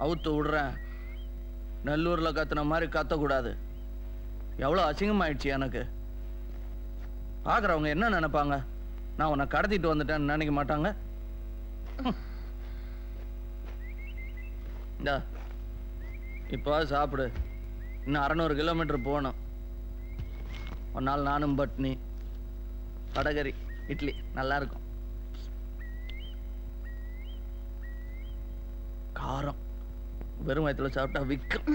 அவுத்து விடுறேன். நல்லூரில் கத்துன மாதிரி கத்தக்கூடாது. எவ்வளோ அசிங்கமாயிடுச்சு எனக்கு. பார்க்குறவங்க என்ன நினைப்பாங்க? நான் உன்னை கடத்திட்டு வந்துட்டேன்னு நினைக்க மாட்டாங்க? இந்தா இப்போ சாப்பிடு. இன்னும் 600 கிலோமீட்டர் போகணும். ஒரு நாள் நானும் பட்னி. வடகரி இட்லி நல்லா இருக்கும். காரம் வெறும் வயிற்றுல சாப்பிட்டா விக்கும்.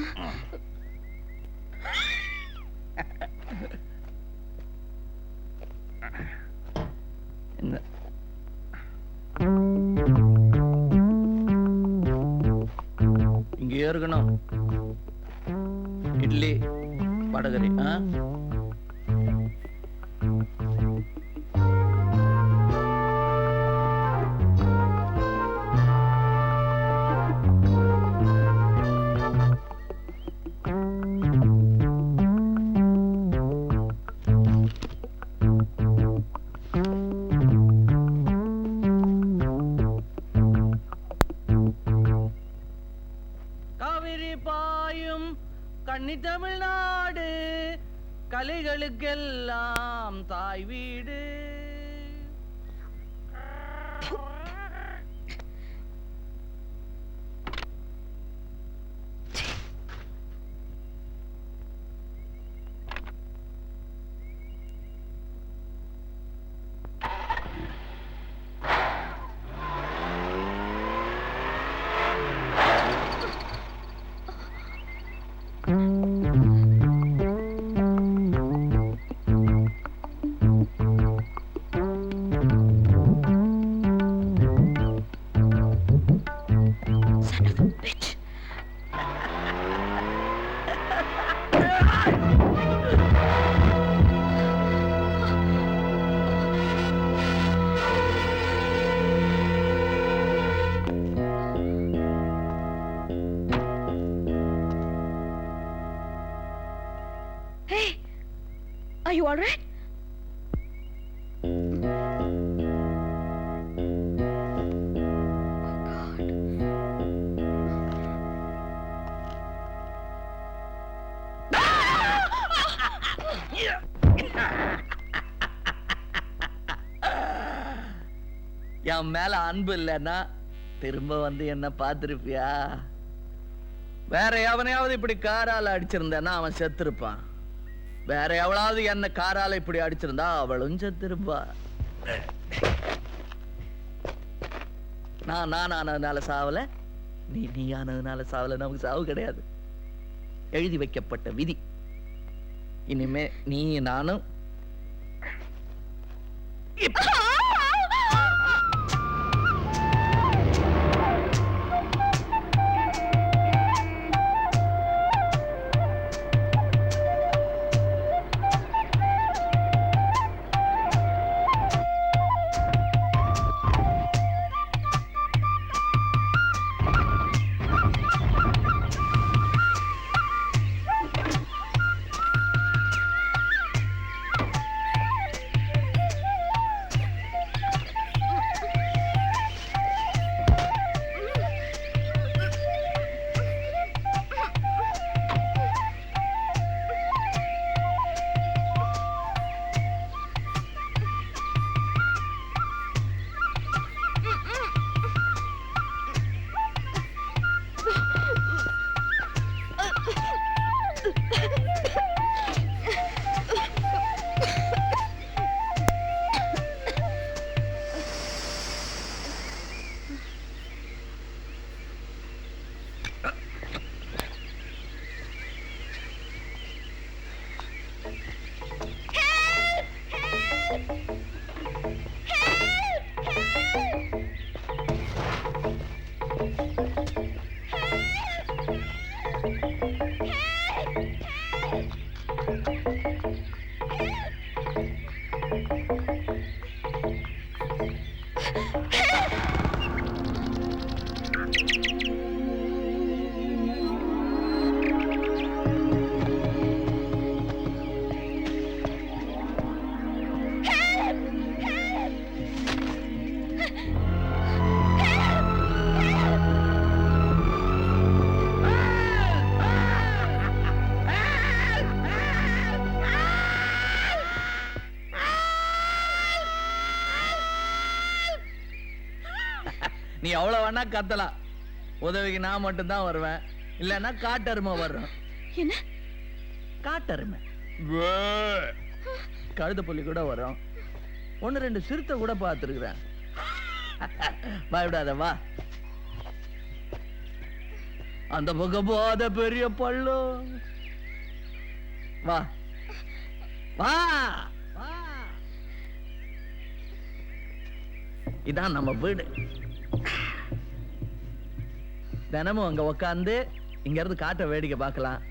இங்கே இருக்கணும். இட்லி வடகரி. கன்னி தமிழ்நாடு கலைகளுக்கெல்லாம் தாய் வீடு. Are you all right? என் மேல அன்பு இல்லைன்னா திரும்ப வந்து என்ன பார்த்திருப்பியா? வேற எவனையாவது இப்படி காரால அடிச்சிருந்தேன்னா அவன் செத்துருப்பான். வேற எவளாவது என்ன காரால இப்படி அடிச்சிருந்தா அவளும் செத்துருப்பா. நான் ஆனதுனால சாவல, நீ ஆனதுனால சாவல. நமக்கு சாவு கிடையாது, எழுதி வைக்கப்பட்ட விதி. இனிமே நீ நானும் நீ எவ்வளவு வேணா கத்தலாம், உதவிக்கு நான் மட்டும்தான் வருவேன். இல்லைன்னா காட்டெருமை வர்றோம். என்ன காட்டெருமை கழுத புலி கூட வரும். 1-2 சிறுத்தை கூட பார்த்துருக்குறேன். பயப்படாத வா. அந்த பக்கம் போத பெரிய பள்ளம். வா வா வா. இதான் நம்ம வீடு. தினமும் அங்க உக்காந்து இங்க இருந்து காட்ட வேடிக்கை பார்க்கலாம்.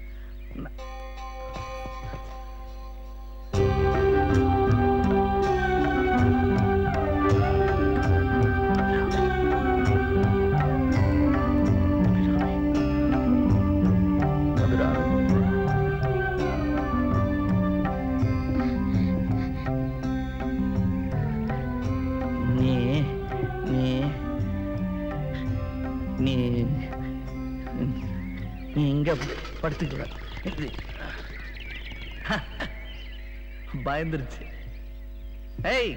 நீ இங்க படுத்துக்க. பயந்துருச்சு. ஏய்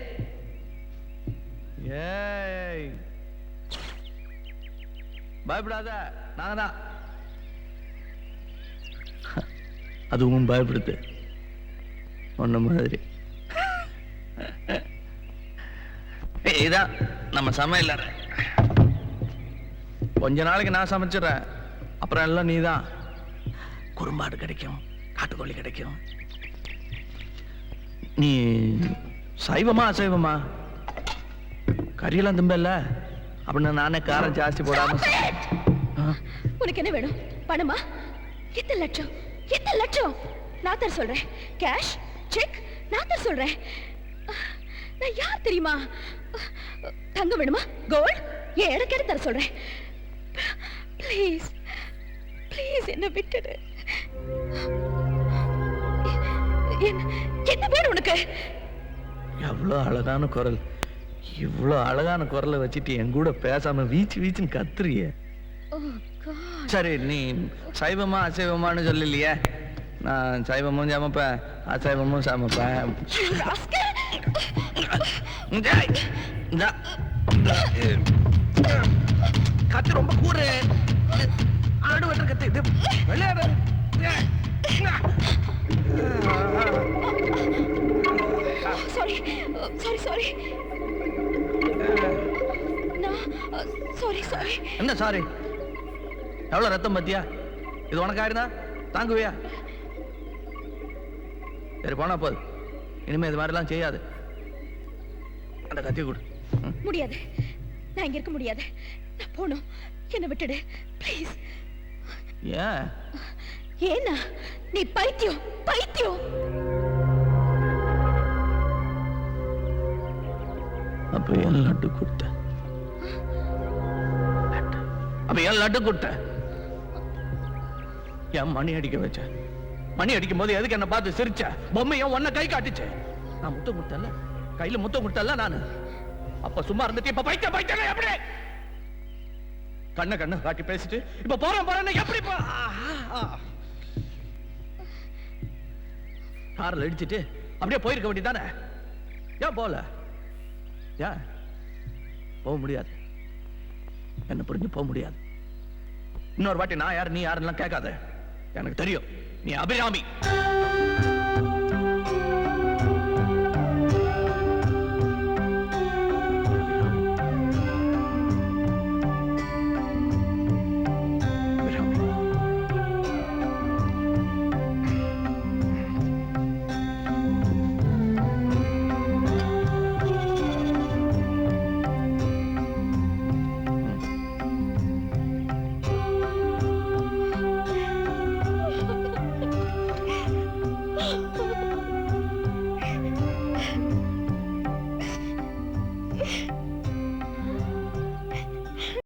ஏய் பயப்படாத, நாங்க தான். அதுவும் பயப்படுது ஒன்ன மாதிரி. இதான் நம்ம சமையல். கொஞ்ச நாளைக்கு நான் சமைச்சிடறேன், அப்புறம் எல்லாம் நீதான். குறும்பாடு கிடைக்கும், காட்டுக்கோழி கிடைக்கும். நீ சைவமா அசைவமா? கறியெல்லாம் திம்பல அப்படின்னு நானே காரம் ஜாஸ்தி போடாம. உனக்கு என்ன வேணும்? பணமா? எத்தனை லட்சம்? எத்தனை லட்சம்? நான் தர சொல்றேன். கேஷ், செக், நான் தர சொல்றேன். நான் யார் தெரியுமா? தங்கம் வேணுமா? கோல்ட்? ஏன் எனக்கு தர சொல்றேன். ப்ளீஸ் ப்ளீஸ் என்ன விட்டுடு. என்ன வேணும் உனக்கு? எவ்வளவு அழகான குரல், இவ்வளவு அழகான குரலை வச்சுட்டு என் கூட பேசாம வீச்சு வீச்சுன்னு கத்துறிய. சரி, நீ சைவமா அசைவமானு சொல்லலையே. நான் சைவமும் சமைப்பேன், அசைவமும் சமைப்பேன். கத்து ரொம்ப கூறு. ஆடு வெட்டுற கத்து இது. விளையாடு. Sorry sorry sorry. Sorry sorry. என்ன சாரி? எவ்வளவு ரத்தம் பத்தியா? இது உனக்கு ஆயிருந்தா தாங்குவியா? சரி, போனா போது. இனிமே இது மாதிரிலாம் செய்யாது. அந்த கத்தி கொடு. முடியாது, நான் இங்க இருக்க முடியாது. நான் போணும். என்ன விட்டுடு ப்ளீஸ். ஏன்? ஏன்னா நீ பைத்தியம், பைத்தியம். அப்ப ஏன் லட்டு கொடுத்த? அப்ப ஏன் லட்டு கொடுத்த? ஏன் மணி அடிக்க வச்ச? மணி அடிக்கும் போது எதுக்கு என்ன பார்த்து சிரிச்ச? பொம்மையும் ஒன்ன கை காட்டுச்சு. நான் முத்தம் கொடுத்தல, கையில முத்தம் கொடுத்தல நானு. அப்ப சும்மா இருந்துட்டு இப்ப பைத்தியம் பைத்தியம் எப்படி? கண்ண கண்ண காட்டி பேசிட்டு இப்ப போறேன்னு எப்படி? காரில் அடிச்சுட்டு அப்படியே போயிருக்க வேண்டியதானே? ஏன் போல? ஏன் போக முடியாது? என்ன புரிஞ்சு போக முடியாது. இன்னொரு வாட்டி நான் யாரு நீ யாருன்னு கேட்காத. எனக்கு தெரியும் நீ அபிராமி.